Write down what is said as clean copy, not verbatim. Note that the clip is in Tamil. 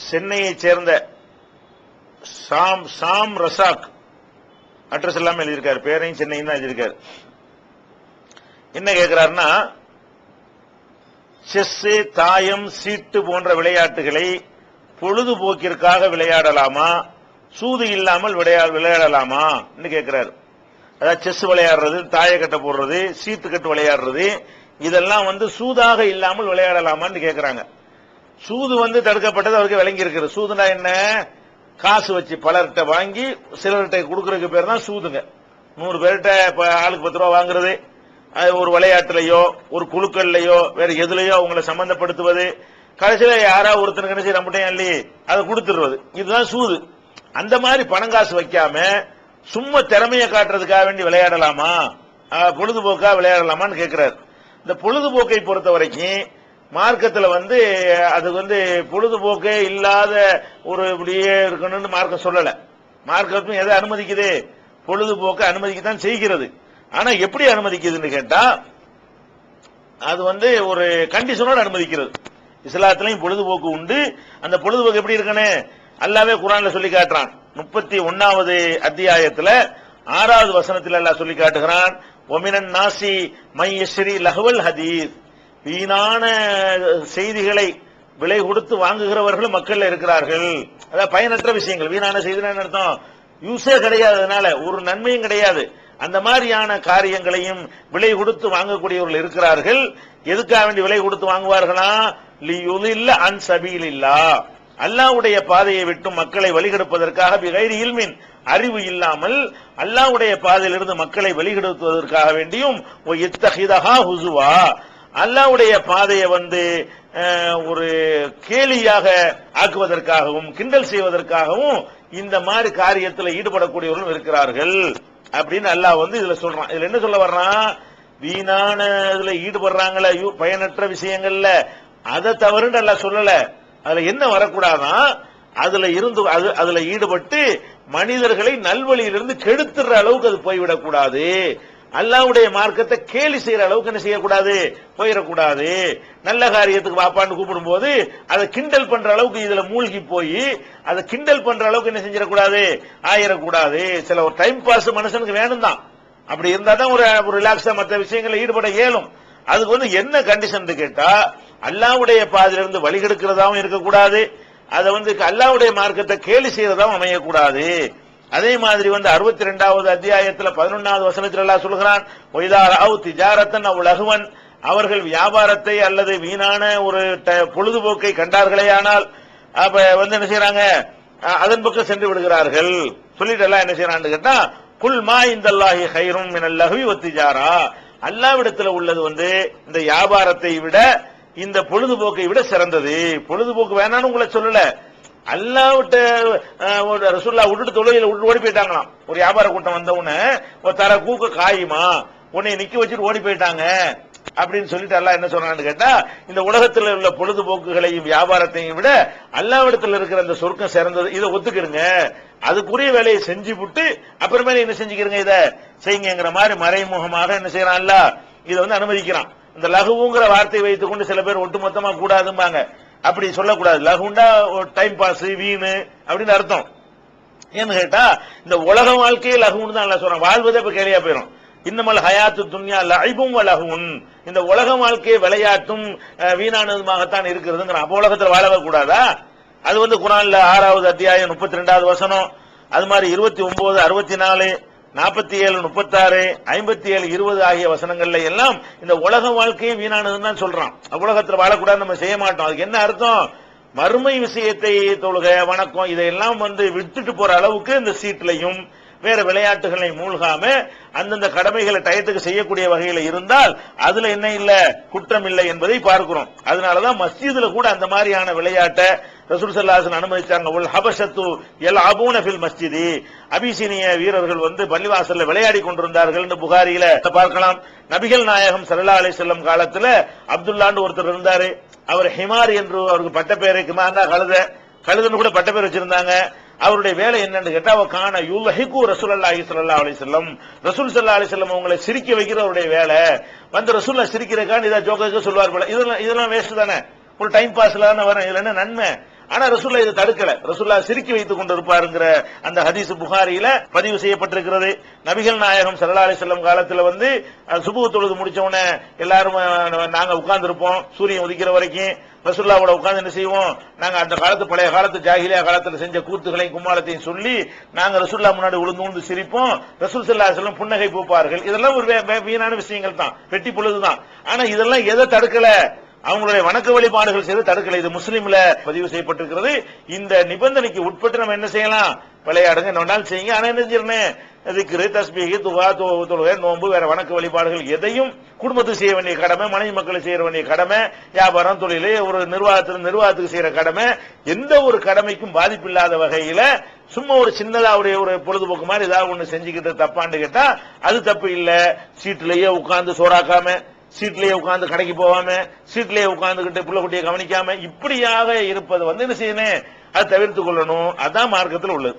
சென்னையைச் சேர்ந்த சாம் ரசாக் அட்ரஸ் எல்லாமே எழுதியிருக்காரு, பேரையும் சென்னையும் தான் எழுதியிருக்காரு. என்ன கேட்கிறாருன்னா, செஸ், தாயம், சீட்டு போன்ற விளையாட்டுகளை பொழுதுபோக்கிற்காக விளையாடலாமா, சூது இல்லாமல் விளையாடலாமா கேட்கிறாரு. அதாவது செஸ் விளையாடுறது, தாயக்கட்டை போடுறது, சீட்டு கட்டு விளையாடுறது, இதெல்லாம் சூதாக இல்லாமல் விளையாடலாமான்னு கேட்கிறாங்க. சூது தடுக்கப்பட்டது அவருக்கு விளங்கி இருக்கிறது. சூதுனா என்ன? காசு வச்சு பலர்கிட்ட வாங்கி சிலர்கிட்ட கொடுக்கறதுக்கு பேர் தான் சூதுங்க. 100 பேர்கிட்ட ஆளுக்கு 10 ரூபா வாங்குறது, ஒரு விளையாட்டுலயோ ஒரு குழுக்கள்லயோ வேற எதுலயோ அவங்களை சம்பந்தப்படுத்துவது, கடைசியில யாரா ஒருத்தனுக்கு என்ன செய்ய நம்மகிட்ட அள்ளி அதை கொடுத்துடுறது, இதுதான் சூது. அந்த மாதிரி பணங்காசு வைக்காம சும்மா திறமையை காட்டுறதுக்காக வேண்டி விளையாடலாமா, பொழுதுபோக்கா விளையாடலாமான்னு கேட்கிறாரு. இந்த பொழுதுபோக்கை பொறுத்த வரைக்கும் மார்க்கத்தில் அது பொழுதுபோக்கே இல்லாத ஒரு இப்படியே இருக்கணும்னு மார்க்கம் சொல்லல. மார்க்கத்தும் எதை அனுமதிக்குது? பொழுதுபோக்க அனுமதிக்கத்தான் செய்கிறது. ஆனா எப்படி அனுமதிக்குதுன்னு கேட்டா, அது ஒரு கண்டிஷனோட அனுமதிக்கிறது. இஸ்லாத்திலையும் பொழுதுபோக்கு உண்டு. அந்த பொழுதுபோக்கு எப்படி இருக்குன்னு அல்லாஹ்வே குர்ஆன்ல சொல்லி காட்டுறான். 31வது அத்தியாயத்துல 6வது வசனத்தில் அல்லாஹ் சொல்லி காட்டுகிறான், ஒமினன் நாசி மை யஸ்ரி லஹ்வல் ஹதீஸ், வீணான செய்திகளை விலை கொடுத்து வாங்குகிறவர்களும் மக்கள் இருக்கிறார்கள். அதாவது பயனற்ற விஷயங்கள், வீணான செய்திகள் அர்த்தம் யூஸே கிடையாது, அதனால ஒரு நன்மையும் கிடையாது. அந்த மாதிரியான காரியங்களையும் விலை கொடுத்து வாங்கக்கூடியவர்கள் இருக்கிறார்கள். எதுக்காக வேண்டி விலை கொடுத்து வாங்குவார்களா? லியுதில்ல அன் சபீலில்லாஹ், அல்லாஹ்வுடைய பாதையை விட்டு மக்களை வழிகெடுப்பதற்காக, பிகைரி இல்மின், அறிவு இல்லாமல் அல்லாஹ்வுடைய பாதையிலிருந்து மக்களை வழிகெடுப்பதற்காக வேண்டியும், இத்தஹிதஹா ஹுசுவா, அல்லாஹ்வுடைய பாதையை ஒரு கேலியாக ஆக்குவதற்காகவும் கிண்டல் செய்வதற்காகவும் இந்த மாதிரி காரியத்தில் ஈடுபடக்கூடியவர்களும் இருக்கிறார்கள் அப்படின்னு அல்லாஹ் இதுல சொல்றான். இதுல என்ன சொல்ல வர்றான்? வீணான இதுல ஈடுபடுறாங்களே பயனற்ற விஷயங்கள்ல, அதை தவறுன்னு அல்லாஹ் சொல்லல. அதுல என்ன வரக்கூடாதான், அதுல ஈடுபட்டு மனிதர்களை நல்வழியிலிருந்து கெடுத்துற அளவுக்கு அது போய்விடக் கூடாது. அல்லாஹ்வுடைய மார்க்கத்தை கேலி செய்யற அளவுக்கு என்ன செய்யக்கூடாது, போயிடக்கூடாது. நல்ல காரியத்துக்கு வாப்பான்னு கூப்பிடும் போது அதை கிண்டல் பண்ற அளவுக்கு இதுல மூழ்கி போய் அதை கிண்டல் பண்ற அளவுக்கு என்ன செஞ்சிடக்கூடாது, ஆயிடக்கூடாது. சில ஒரு டைம் பாஸ் மனுஷனுக்கு வேணும் தான், அப்படி இருந்தா தான் ஒரு ரிலாக்ஸா மற்ற விஷயங்களை ஈடுபட இயலும். அதுக்கு என்ன கண்டிஷன் கேட்டா, அல்லாஹ்வுடைய பாதையிலிருந்து வழிகெடுக்கிறதாவும் இருக்கக்கூடாது, அதை அல்லாஹ்வுடைய மார்க்கத்தை கேலி செய்யறதாவும் அமையக்கூடாது. அதே மாதிரி 62வது அத்தியாயத்தில் 11வது வசனத்தில் அல்லாஹ் சொல்கிறான், ஒய்தா ரஅவ் திஜாரத்தன் அவ் லஹ்வன், அவர்கள் வியாபாரத்தை அல்லது வீணான ஒரு பொழுதுபோக்கை கண்டார்களேயானால் அப்ப என்ன செய்யறாங்க, அதன் பக்கம் சென்று விடுகிறார்கள். சொல்லிட்டு எல்லாம் என்ன செய்யறான்னு கேட்டா, குல் மா இந்தல்லாஹி கைரும் மினல் லஹ்வி வத்திஜாரா, அல்லாஹ்விடத்தில் உள்ளது இந்த வியாபாரத்தை விட இந்த பொழுதுபோக்கை விட சிறந்தது. பொழுதுபோக்கு வேணான்னு உங்களை சொல்லல, அல்லாஹ்விட்ட ரசூலுல்லாஹ் விட்டுட்டு தொழுகையில ஓடி போயிட்டாங்களாம். ஒரு வியாபார கூட்டம் வந்த உடனே தர கூக்க காயுமா, உன்னை நிக்க வச்சுட்டு ஓடி போயிட்டாங்க அப்படின்னு சொல்லிட்டு அல்லாஹ் என்ன சொல்றான்னு கேட்டா, இந்த உலகத்தில் உள்ள பொழுதுபோக்குகளையும் வியாபாரத்தையும் விட அல்லாஹ்விடத்தில் இருக்கிற அந்த சொர்க்கம் சிறந்தது, இதை ஒத்துக்கிடுங்க, அதுக்குரிய வேலையை செஞ்சு விட்டு அப்புறமேல என்ன செஞ்சுக்கிறீங்க, இதை செய்யுங்கிற மாதிரி மறைமுகமாக என்ன செய்யறான் அல்லாஹ் இதை அனுமதிக்கிறான். இந்த லகுவுங்கிற வார்த்தையை வைத்துக் கொண்டு சில பேர் ஒட்டுமொத்தமா கூடாதும்பாங்க, அப்படி சொல்லக்கூடாது. லகுண்டா டைம் பாஸ், வீணு அப்படின்னு அர்த்தம். ஏன்னு கேட்டா, இந்த உலக வாழ்க்கையே லகுன்னு தான் அல்லாஹ் சொல்றான். வாழ்வதே இப்ப கேலியா போயிடும். இன்னமல் ஹயாத்து துன்யா லஐபும் வ லஹுன், இந்த உலக வாழ்க்கையை விளையாட்டும் வீணானதுமாகத்தான் இருக்கிறதுங்கிற. அப்ப உலகத்தில் வாழவே கூடாதா? அது குர்ஆன்ல 6வது அத்தியாயம் 32வது வசனம், அது மாதிரி 29, 64, 47, 36, 57, 20 ஆகிய வசனங்கள்ல எல்லாம் இந்த உலக வாழ்க்கையை வீணானதுன்னு தான் சொல்றான். உலகத்தில் வாழக்கூடாது நம்ம செய்ய மாட்டோம். அதுக்கு என்ன அர்த்தம்? மறுமை விஷயத்தை, தொழுகை, வணக்கம் இதையெல்லாம் விட்டுட்டு போற அளவுக்கு இந்த சீட்லையும் வேற விளையாட்டுகளை மூழ்காம அந்தந்த கடமைகளை டயத்துக்கு செய்யக்கூடிய வகையில் இருந்தால் அதுல என்ன இல்ல, குற்றம் இல்லை என்பதை பார்க்கிறோம். அதனாலதான் மஸ்ஜிதுல கூட அந்த மாதிரியான விளையாட்டை ரசூல் ஸல்லல்லாஹு அலைஹி வஸல்லம் அனுமதிச்சாங்க. உல் ஹபஷத்து யல்அபூன ஃபில் மஸ்ஜிதி, அபிசீனிய வீரர்கள் பள்ளிவாசல்ல விளையாடி கொண்டிருந்தார்கள் என்று புகாரியில பார்க்கலாம். நபிகள் நாயகம் ஸல்லல்லாஹு அலைஹி வஸல்லம் காலத்துல அப்துல்லான்னு ஒருத்தர் இருந்தாரு. அவர் ஹிமார் என்று அவருக்கு பட்ட பேரு, ஹிமார்னா கழுதுன்னு கூட பட்ட பேர் வச்சிருந்தாங்க. அவருடைய வேலை என்னன்னு கேட்டா, கான யுல்ஹிகு ரசூலுல்லாஹி ஸல்லல்லாஹு அலைஹி வஸல்லம், ரசூல் ஸல்லல்லாஹு அலைஹி வஸல்லம் உங்களை சிரிக்க வைக்கிற அவருடைய வேலை. ரசூலுல்லாஹ் சிரிக்கிறதுக்கான இதை ஜோக்கா சொல்வார் போல. இதெல்லாம் வேஸ்ட் தானே, ஒரு டைம் பாஸ்ல தானே வரும். இதுல என்ன நன்மை? ஆனா ரசூல்லா இதை தடுக்கல. ரசூல்லா சிரிக்கி வைத்துக் கொண்டிருப்பாருங்கிற அந்த ஹதீஸ் புகாரியில பதிவு செய்யப்பட்டிருக்கிறது. நபிகள் நாயகம் ஸல்லல்லாஹு அலைஹி வஸல்லம் காலத்துல சுபஹ் தொழுது முடிச்ச உடனே எல்லாரும் நாங்க உட்கார்ந்து இருப்போம் சூரியன் உதிக்கிற வரைக்கும். ரசூலுல்லாவோட உட்கார்ந்து என்ன செய்வோம், நாங்க அந்த காலத்து பழைய காலத்து ஜாஹிலியா காலத்துல செஞ்ச கூத்துகளையும் கும்மாளத்தையும் சொல்லி நாங்க ரசூலுல்லாஹ் முன்னாடி உழுந்து சிரிப்போம். ரசூல் ஸல்லல்லாஹு அலைஹி வஸல்லம் புன்னகை பூப்பார்கள். இதெல்லாம் ஒரு வீணான விஷயங்கள் தான், வெட்டி பொழுதுதான். ஆனா இதெல்லாம் எதை தடுக்கல, அவங்களுடைய வணக்க வழிபாடுகள் செய்து தடுக்கல. இது முஸ்லிம்ல பதிவு செய்யப்பட்டிருக்கிறது. இந்த நிபந்தனைக்கு உட்பட்டு நம்ம என்ன செய்யலாம், விளையாடுங்க, நோண்டாலும் செய்யுங்க. ஆனா என்ன செய்யணும், திக்ரு, தஸ்பீஹ், துஆ, தொழுகை, நோன்பு, வேற வணக்க வழிபாடுகள் எதையும் குடும்பத்துக்கு செய்ய வேண்டிய கடமை, மனைவி மக்களை செய்ய வேண்டிய கடமை, வியாபாரம், தொழில், ஒரு நிர்வாகத்துக்கு செய்யற கடமை, எந்த ஒரு கடமைக்கும் பாதிப்பு இல்லாத வகையில சும்மா ஒரு சின்னதா ஒரு பொழுதுபோக்கு மாதிரி ஏதாவது ஒண்ணு செஞ்சுக்கிட்டு தப்பான்னு கேட்டா அது தப்பு இல்ல. சீட்லயே உட்கார்ந்து சோறாக்காம, சீட்லயே உட்கார்ந்து கடைக்கு போகாம, சீட்லயே உட்கார்ந்துகிட்டு புள்ள குட்டியை கவனிக்காம இப்படியாக இருப்பது என்ன செய்யணும், அதை தவிர்த்துக் கொள்ளணும். அதான் மார்க்கத்தில் உள்ளது.